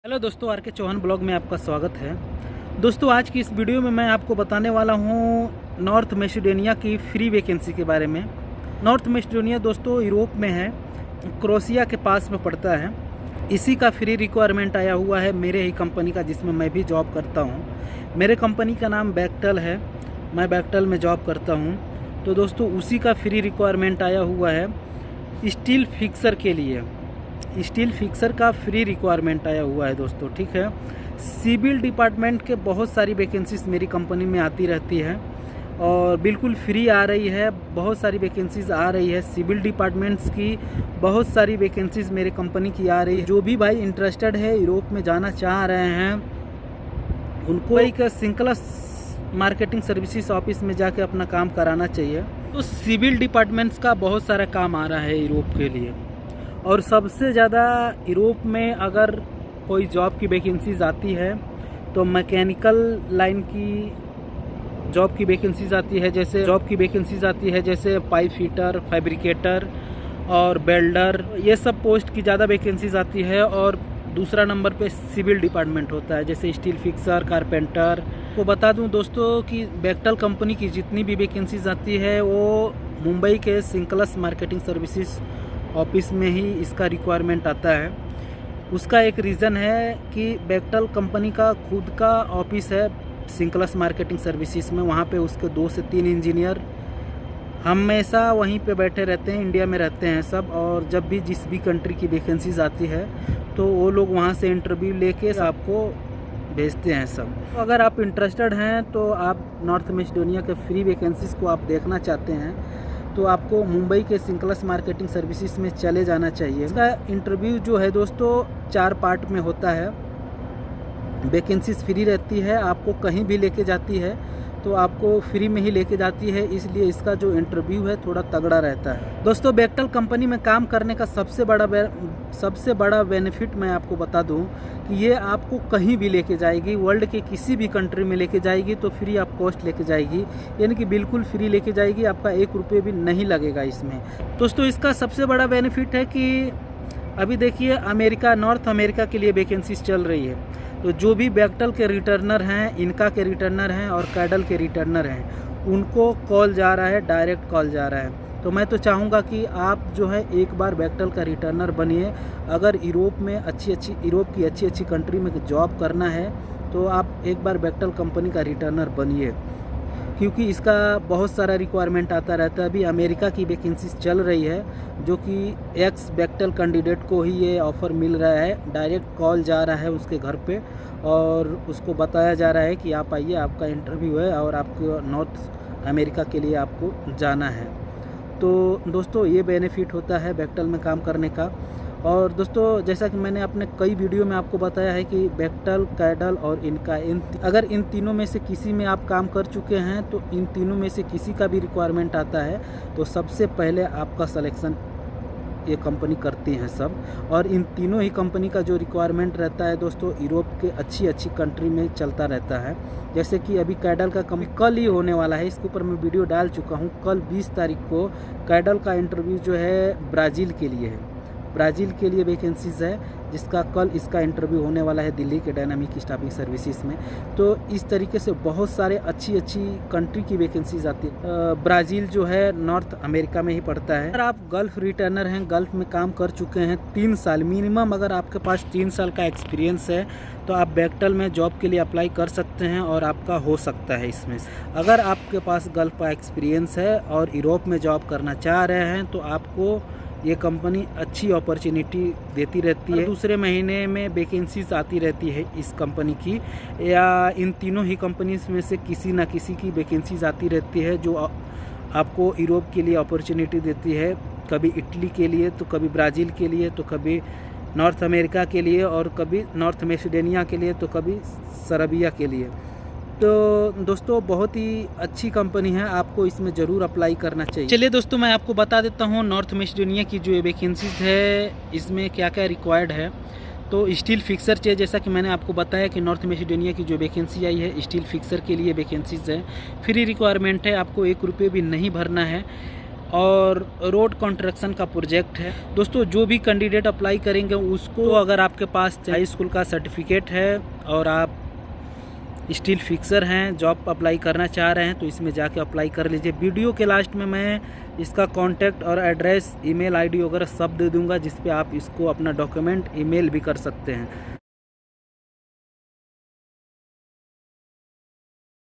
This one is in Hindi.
हेलो दोस्तों, आर के चौहान ब्लॉग में आपका स्वागत है। दोस्तों, आज की इस वीडियो में मैं आपको बताने वाला हूँ नॉर्थ मैसेडोनिया की फ्री वैकेंसी के बारे में। नॉर्थ मैसेडोनिया दोस्तों यूरोप में है, क्रोएशिया के पास में पड़ता है। इसी का फ्री रिक्वायरमेंट आया हुआ है मेरे ही कंपनी का, जिसमें मैं भी जॉब करता हूँ। मेरे कंपनी का नाम बेक्टल है, मैं बेक्टल में जॉब करता हूँ। तो दोस्तों उसी का फ्री रिक्वायरमेंट आया हुआ है स्टील फिक्सर के लिए। स्टील फिक्सर का फ्री रिक्वायरमेंट आया हुआ है दोस्तों, ठीक है। सिविल डिपार्टमेंट के बहुत सारी वैकेंसीज मेरी कंपनी में आती रहती है और बिल्कुल फ्री आ रही है। बहुत सारी वैकेंसीज आ रही है सिविल डिपार्टमेंट्स की, बहुत सारी वैकेंसीज मेरे कंपनी की आ रही है। जो भी भाई इंटरेस्टेड है, यूरोप में जाना चाह रहे हैं, उनको एक सिंक्लस मार्केटिंग सर्विसेज ऑफिस में जाके अपना काम कराना चाहिए। तो सिविल डिपार्टमेंट्स का बहुत सारा काम आ रहा है यूरोप के लिए। और सबसे ज़्यादा यूरोप में अगर कोई जॉब की वैकेंसीज आती है तो मैकेनिकल लाइन की जॉब की वैकेंसीज आती है, जैसे पाइप फिटर, फैब्रिकेटर और वेल्डर, ये सब पोस्ट की ज़्यादा वैकेंसीज आती है। और दूसरा नंबर पे सिविल डिपार्टमेंट होता है, जैसे स्टील फिक्सर, कारपेंटर। तो बता दूं दोस्तों कि बेक्टल कंपनी की जितनी भी वैकेंसीज आती है वो मुंबई के सिंक्लस मार्केटिंग सर्विसेज ऑफिस में ही इसका रिक्वायरमेंट आता है। उसका एक रीज़न है कि बेक्टल कंपनी का खुद का ऑफिस है सिंक्लस मार्केटिंग सर्विसेज में। वहाँ पे उसके 2 से 3 इंजीनियर हमेशा वहीं पे बैठे रहते हैं, इंडिया में रहते हैं सब। और जब भी जिस भी कंट्री की वैकेंसीज आती है तो वो लोग वहाँ से इंटरव्यू लेके आपको भेजते हैं सब। तो अगर आप इंटरेस्टेड हैं तो आप नॉर्थ मैसेडोनिया के फ्री वैकेंसीज को आप देखना चाहते हैं तो आपको मुंबई के सिंक्लस मार्केटिंग सर्विसेज में चले जाना चाहिए। इसका इंटरव्यू जो है दोस्तों 4 पार्ट में होता है। वैकेंसीज फ्री रहती है, आपको कहीं भी लेके जाती है तो आपको फ्री में ही लेके जाती है, इसलिए इसका जो इंटरव्यू है थोड़ा तगड़ा रहता है। दोस्तों बेक्टल कंपनी में काम करने का सबसे बड़ा बेनिफिट मैं आपको बता दूं कि ये आपको कहीं भी लेके जाएगी, वर्ल्ड के किसी भी कंट्री में लेके जाएगी तो फ्री ऑफ कॉस्ट लेके जाएगी, यानी कि बिल्कुल फ्री लेके जाएगी, आपका 1 रुपये भी नहीं लगेगा इसमें। दोस्तों इसका सबसे बड़ा बेनिफिट है कि अभी देखिए अमेरिका, नॉर्थ अमेरिका के लिए वैकेंसीज चल रही है। तो जो भी बेक्टल के रिटर्नर हैं, इनका के रिटर्नर हैं और कैडल के रिटर्नर हैं, उनको कॉल जा रहा है, डायरेक्ट कॉल जा रहा है। तो मैं तो चाहूँगा कि आप जो है एक बार बेक्टल का रिटर्नर बनिए। अगर यूरोप में यूरोप की अच्छी कंट्री में जॉब करना है तो आप एक बार बेक्टल कंपनी का रिटर्नर बनिए, क्योंकि इसका बहुत सारा रिक्वायरमेंट आता रहता है। अभी अमेरिका की वैकेंसीज चल रही है, जो कि एक्स बेक्टल कैंडिडेट को ही ये ऑफ़र मिल रहा है। डायरेक्ट कॉल जा रहा है उसके घर पे और उसको बताया जा रहा है कि आप आइए, आपका इंटरव्यू है और आपको नॉर्थ अमेरिका के लिए आपको जाना है। तो दोस्तों ये बेनिफिट होता है बेक्टल में काम करने का। और दोस्तों जैसा कि मैंने अपने कई वीडियो में आपको बताया है कि बेक्टल, कैडल और अगर इन तीनों में से किसी में आप काम कर चुके हैं तो इन तीनों में से किसी का भी रिक्वायरमेंट आता है तो सबसे पहले आपका सिलेक्शन ये कंपनी करती हैं सब। और इन तीनों ही कंपनी का जो रिक्वायरमेंट रहता है दोस्तों यूरोप के अच्छी कंट्री में चलता रहता है। जैसे कि अभी कैडल का कल ही होने वाला है, इसके ऊपर मैं वीडियो डाल चुका हूँ। कल 20 तारीख को कैडल का इंटरव्यू जो है ब्राज़ील के लिए है, ब्राज़ील के लिए वैकेंसीज है, जिसका कल इसका इंटरव्यू होने वाला है दिल्ली के डायनामिक स्टाफिंग सर्विसेज में। तो इस तरीके से बहुत सारे अच्छी कंट्री की वैकेंसीज आती है। ब्राज़ील जो है नॉर्थ अमेरिका में ही पड़ता है। अगर आप गल्फ़ रिटर्नर हैं, गल्फ़ में काम कर चुके हैं 3 साल मिनिमम, अगर आपके पास 3 साल का एक्सपीरियंस है तो आप बेक्टल में जॉब के लिए अप्लाई कर सकते हैं और आपका हो सकता है इसमें। अगर आपके पास गल्फ़ का एक्सपीरियंस है और यूरोप में जॉब करना चाह रहे हैं तो आपको ये कंपनी अच्छी अपॉर्चुनिटी देती रहती है। दूसरे महीने में वैकेंसीज आती रहती है इस कंपनी की, या इन तीनों ही कंपनीज में से किसी ना किसी की वैकेंसीज आती रहती है जो आपको यूरोप के लिए अपॉर्चुनिटी देती है। कभी इटली के लिए, तो कभी ब्राज़ील के लिए, तो कभी नॉर्थ अमेरिका के लिए, और कभी नॉर्थ मैसेडोनिया के लिए, तो कभी सर्बिया के लिए। तो दोस्तों बहुत ही अच्छी कंपनी है, आपको इसमें ज़रूर अप्लाई करना चाहिए। चलिए दोस्तों मैं आपको बता देता हूँ नॉर्थ मैसेडोनिया की जो वैकेंसीज है इसमें क्या क्या रिक्वायर्ड है। तो स्टील फिक्सर चाहिए, जैसा कि मैंने आपको बताया कि नॉर्थ मैसेडोनिया की जो वैकेंसी आई है स्टील फिक्सर के लिए वैकेंसीज है। फ्री रिक्वायरमेंट है, आपको 1 रुपये भी नहीं भरना है। और रोड कंस्ट्रक्शन का प्रोजेक्ट है। दोस्तों जो भी कैंडिडेट अप्लाई करेंगे उसको, तो अगर आपके पास हाई स्कूल का सर्टिफिकेट है और आप स्टील फिक्सर हैं, जॉब अप्लाई करना चाह रहे हैं, तो इसमें जाके अप्लाई कर लीजिए। वीडियो के लास्ट में मैं इसका कॉन्टैक्ट और एड्रेस, ईमेल आईडी वगैरह सब दे दूंगा, जिस पे आप इसको अपना डॉक्यूमेंट ईमेल भी कर सकते हैं।